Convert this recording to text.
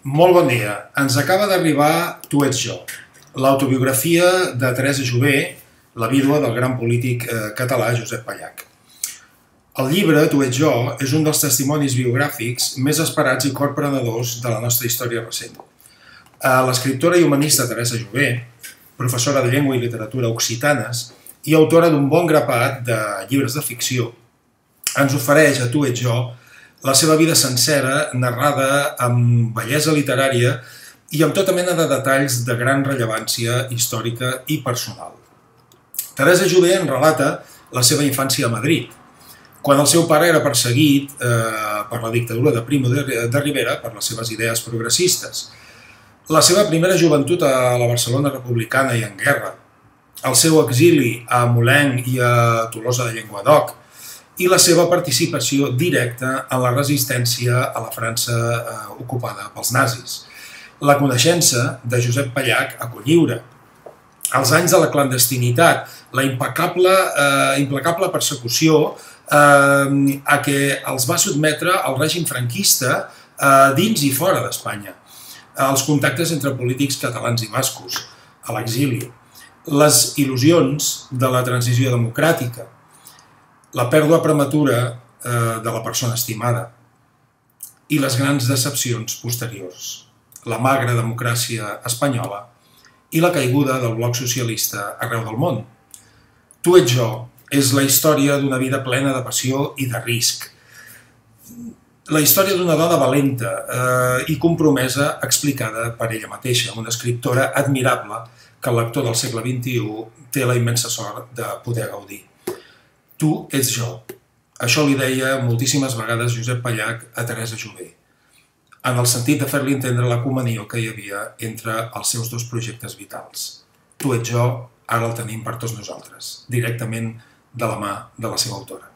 Molt bon dia. Ens acaba d'arribar Tu ets jo, l'autobiografia de Teresa Jové, la vídua del gran polític català Josep Pallach. El llibre Tu ets jo és un dels testimonis biogràfics més esperats i corprenedors de la nostra història recent. L'escriptora i humanista Teresa Jové, professora de llengua i literatura occitanes i autora d'un bon grapat de llibres de ficció, ens ofereix a Tu ets jo la seva vida sencera, narrada amb bellesa literària i amb tota mena de detalls de gran rellevància històrica i personal. Teresa Jové en relata la seva infància a Madrid, quan el seu pare era perseguit per la dictadura de Primo de Rivera per les seves idees progressistes, la seva primera joventut a la Barcelona republicana i en guerra, el seu exili a Molenc i a Tolosa de Llenguadoc, i la seva participació directa en la resistència a la França ocupada pels nazis, la coneixença de Josep Pallach a Cotlliure, els anys de la clandestinitat, la implacable persecució a què els va sotmetre el règim franquista dins i fora d'Espanya, els contactes entre polítics catalans i bascos, a l'exili, les il·lusions de la transició democràtica, la pèrdua prematura de la persona estimada i les grans decepcions posteriors, la magra democràcia espanyola i la caiguda del bloc socialista arreu del món. Tu ets jo és la història d'una vida plena de passió i de risc. La història d'una dona valenta i compromesa explicada per ella mateixa, una escriptora admirable que el lector del segle XXI té la immensa sort de poder gaudir. Tu ets jo. Això li deia moltíssimes vegades Josep Pallach a Teresa Jové, en el sentit de fer-li entendre la comunió que hi havia entre els seus dos projectes vitals. Tu ets jo, ara el tenim per tots nosaltres, directament de la mà de la seva autora.